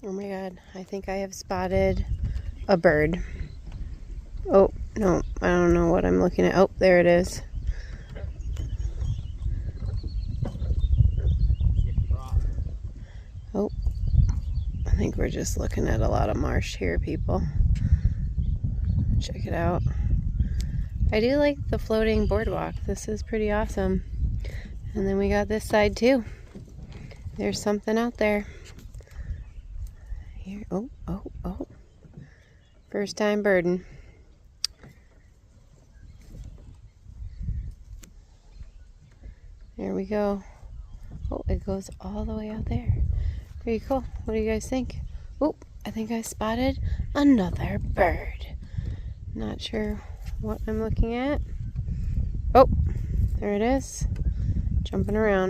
Oh my god, I think I have spotted a bird. Oh, no, I don't know what I'm looking at. Oh, there it is. Oh, I think we're just looking at a lot of marsh here, people. Check it out. I do like the floating boardwalk. This is pretty awesome. And then we got this side too. There's something out there. Here, oh. First time birding. There we go. Oh, it goes all the way out there. Pretty cool. What do you guys think? Oh, I think I spotted another bird. Not sure what I'm looking at. Oh, there it is. Jumping around.